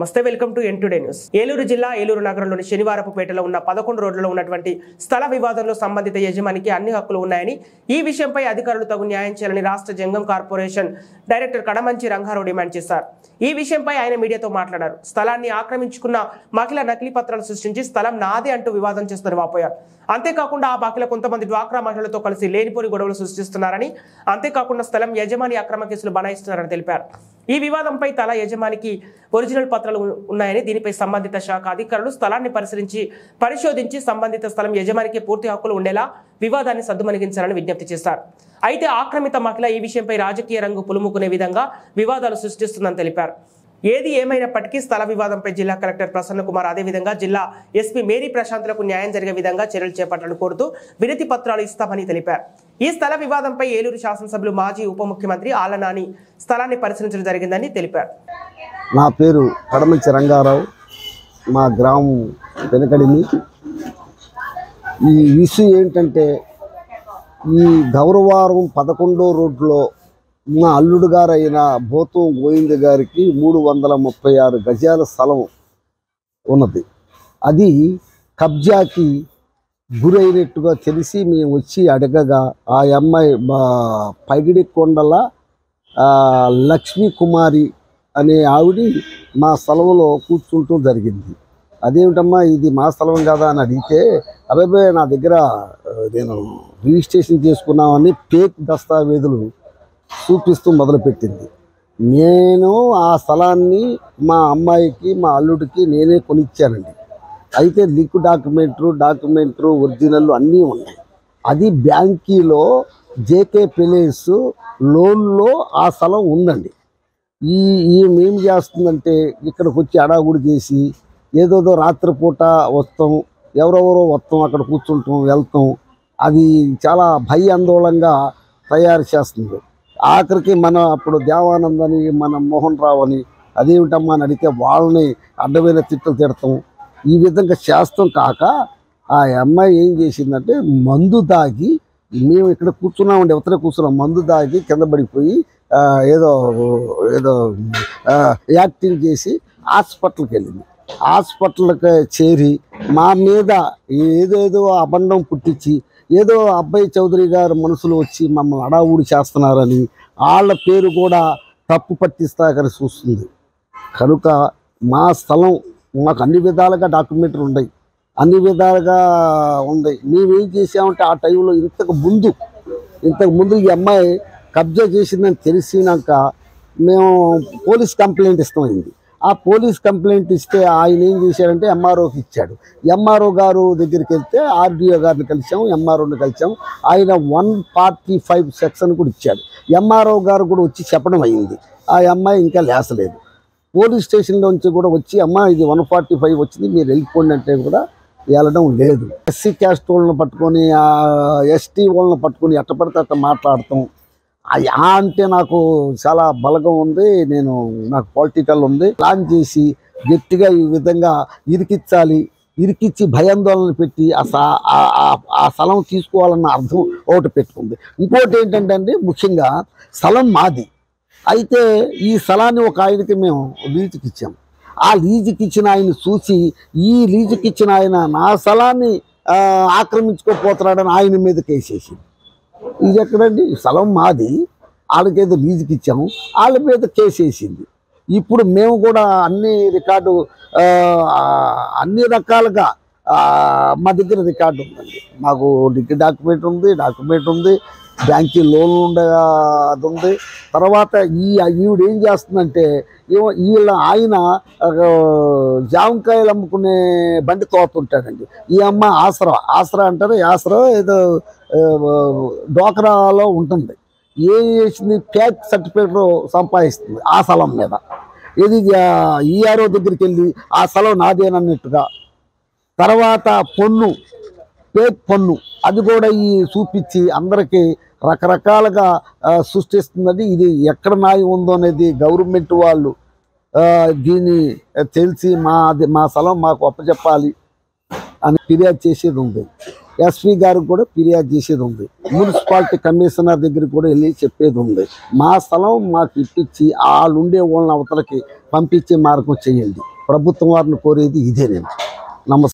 నమస్తే, welcome to N2 news. Eluru జిల్లా ఏలూరు నగరంలోని శనివారపుపేటలో ఉన్న 11 రోడ్లలో ఉన్నటువంటి స్థల వివాదంలో సంబంధిత యజమానికి అన్ని హక్కులు ఉన్నాయని, ఈ విషయంపై అధికారులు తగు న్యాయం చేయాలని రాష్ట్ర Jangam corporation director Kadamanchi Rangarao demand చేశారు. ఈ విషయంపై ఆయన మీడియాతో మాట్లాడారు. స్థలాన్ని ఆక్రమించుకున్న మహిళ నకిలీ పత్రాలు సృష్టించి స్థలం నాదే అంటూ వివాదం చేస్తున్నారు వాపోయారు. అంతేకాకుండా ఆ మహిళ కొంతమంది డ్వాక్రా మహిళలతో కలిసి లేనిపోని గొడవలు సృష్టిస్తున్నారని, అంతేకాకుండా స్థలం యజమాని అక్రమ కేసులు బనాయిస్తున్నారని తెలిపారు. ఈ వివాదంపై తల యజమానికి ఒరిజినల్ పత్రాలు ఉన్నాయని, దీనిపై సంబంధిత శాఖ అధికారులు స్థలాన్ని పరిశోధించి సంబంధిత స్థలం యజమానికి పూర్తి హక్కులు ఉండేలా వివాదాన్ని సద్దుమణిగించాలని విజ్ఞప్తి చేశారు. అయితే ఆక్రమిత మహిళ ఈ విషయంపై రాజకీయ రంగు పులుముకునే విధంగా వివాదాలు సృష్టిస్తుందని తెలిపారు. ఏది ఏమైనప్పటికీ స్థల వివాదంపై జిల్లా కలెక్టర్ ప్రసన్న కుమార్, అదేవిధంగా జిల్లా ఎస్పీ మేరీ ప్రశాంత్లకు న్యాయం జరిగే విధంగా చర్యలు చేపట్టాలని కోరుతూ వినతి పత్రాలు ఇస్తామని తెలిపారు. ఈ స్థల వివాదంపై ఏలూరు శాసనసభ్యులు మాజీ ఉప ముఖ్యమంత్రి ఆళ్ల నాని స్థలాన్ని పరిశీలించడం జరిగిందని తెలిపారు. నా పేరు కడమంచి రంగారావు, మా గ్రామం వెనకడిని. ఈ ఇష్యూ ఏంటంటే, ఈ గౌరవారం 11వ రోడ్లో మా అల్లుడు గారు అయిన భూతం గోవింద గారికి 336 గజాల స్థలం ఉన్నది. అది కబ్జాకి గురైనట్టుగా తెలిసి మేము వచ్చి అడగగా ఆ అమ్మాయి పైగిడి కొండల లక్ష్మీ కుమారి అనే ఆవిడ మా స్థలంలో కూర్చుంటూ జరిగింది. అదేమిటమ్మా ఇది మా స్థలం కదా అని అడిగితే, అబ్బాయి నా దగ్గర నేను రిజిస్ట్రేషన్ చేసుకున్నామని ఫేక్ దస్తావేజులు చూపిస్తూ మొదలుపెట్టింది. నేను ఆ స్థలాన్ని మా అమ్మాయికి మా అల్లుడికి నేనే కొనిచ్చానండి. అయితే లింక్ డాక్యుమెంటరు ఒరిజినల్ అన్నీ ఉన్నాయి. అది బ్యాంకీలో జేకే ప్లేస్ లోన్లో ఆ స్థలం ఉందండి. ఏం చేస్తుందంటే, ఇక్కడికి వచ్చి అడాగుడి చేసి ఏదోదో రాత్రిపూట వస్తాం, ఎవరెవరో వస్తాం, అక్కడ కూర్చుంటాం, వెళ్తాం. అది చాలా భయాందోళనగా తయారు చేస్తుంది. ఆఖరికి అప్పుడు దేవానందని మన మోహన్ రావు అని అదేమిటమ్మా అని అడిగితే వాళ్ళని అడ్డమైన తిట్లు తిడతాం. ఈ విధంగా చేస్తాం కాక ఆ అమ్మాయి ఏం చేసిందంటే, మందు దాగి, మేము ఇక్కడ కూర్చున్నామండి, ఎవరైనా కూర్చున్నాం, మందు దాగి కింద పడిపోయి ఏదో యాక్టింగ్ చేసి హాస్పిటల్కి వెళ్ళింది. హాస్పిటల్కి చేరి మా మీద ఏదేదో అబండం పుట్టించి, ఏదో అబ్బాయి చౌదరి గారు మనసులో వచ్చి మమ్మల్ని అడావుడి చేస్తున్నారని వాళ్ళ పేరు కూడా తప్పు పట్టిస్తాకని చూస్తుంది. కనుక మా స్థలం మాకు అన్ని విధాలుగా డాక్యుమెంటరీ ఉన్నాయి, అన్ని విధాలుగా ఉంది. మేమేం చేసామంటే, ఆ టైంలో ఇంతకు ముందు ఈ అమ్మాయి కబ్జా చేసిందని తెలిసినాక మేము పోలీస్ కంప్లైంట్ ఇస్తామైంది. ఆ పోలీస్ కంప్లైంట్ ఇస్తే ఆయన ఏం చేశాడంటే ఎంఆర్ఓకి ఇచ్చాడు. ఎంఆర్ఓ గారు దగ్గరికి వెళ్తే ఆర్డీఓ గారిని కలిసాము, ఎంఆర్ఓని కలిసాము. ఆయన 145 సెక్షన్ కూడా ఇచ్చాడు. ఎంఆర్ఓ గారు కూడా వచ్చి చెప్పడం అయింది. ఆ అమ్మాయి ఇంకా లేసలేదు. పోలీస్ స్టేషన్లోంచి కూడా వచ్చి, అమ్మ ఇది 145 వచ్చింది, మీరు వెళ్ళిపోండి అంటే కూడా వెళ్ళడం లేదు. ఎస్సీ క్యాస్ట్ వాళ్ళని పట్టుకొని ఎస్టీ వాళ్ళని పట్టుకొని ఎట్ట పడితే అట్ట మాట్లాడతాం. అంటే నాకు చాలా బలగం ఉంది, నాకు పొలిటికల్ ఉంది. ప్లాన్ చేసి గట్టిగా ఈ విధంగా ఇరికిచ్చి భయాందోళన పెట్టి ఆ స్థలం తీసుకోవాలన్న అర్థం ఒకటి పెట్టుకుంది. ఇంకోటి ఏంటంటే అండి, ముఖ్యంగా స్థలం మాది. అయితే ఈ స్థలాన్ని ఒక ఆయనకి మేము లీజుకి ఇచ్చాము. ఆ లీజుకి ఇచ్చిన ఆయన చూసి, ఈ లీజుకి ఇచ్చిన ఆయన నా స్థలాన్ని ఆక్రమించుకోపోతున్నాడని ఆయన మీద కేసేసి, ఇది ఎక్కడండి, స్థలం మాది, వాళ్ళకేదో లీజుకి ఇచ్చాము, వాళ్ళ మీద కేసేసింది. ఇప్పుడు మేము కూడా అన్ని రకాలుగా మా దగ్గర రికార్డు ఉందండి. మాకు డాక్యుమెంట్ ఉంది, బ్యాంకీ లోన్లు ఉండే అది ఉంది. తర్వాత ఈవిడ ఏం చేస్తుందంటే, ఆయన జామకాయలు అమ్ముకునే బండి తోతుంటాడండి. ఈ అమ్మ ఆసరా అంటారు, ఏదో డోక్రాలో ఉంటుంది. ఏం చేసింది, ఫేక్ సర్టిఫికేట్ సంపాదిస్తుంది ఆ స్థలం మీద. ఇది ఈఆర్ఓ దగ్గరికి వెళ్ళి ఆ స్థలం నాదేనన్నట్టుగా. తర్వాత ఫేక్ పన్ను అది కూడా చూపించి అందరికీ రకరకాలుగా సృష్టిస్తుందని. ఇది ఎక్కడ న్యాయం ఉందో అనేది గవర్నమెంట్ వాళ్ళు దీన్ని తెలిసి మా స్థలం మాకు అప్పచెప్పాలి అని ఫిర్యాదు చేసేది ఉంది. ఎస్పీ గారికి కూడా ఫిర్యాదు చేసేది ఉంది. మున్సిపాలిటీ కమిషనర్ దగ్గరికి కూడా వెళ్ళి చెప్పేది ఉంది. మా స్థలం మాకు ఇప్పించి వాళ్ళుండే వాళ్ళని అవతలకి పంపించే మార్గం చేయండి. ప్రభుత్వం వారిని కోరేది ఇదే నేను. నమస్తే.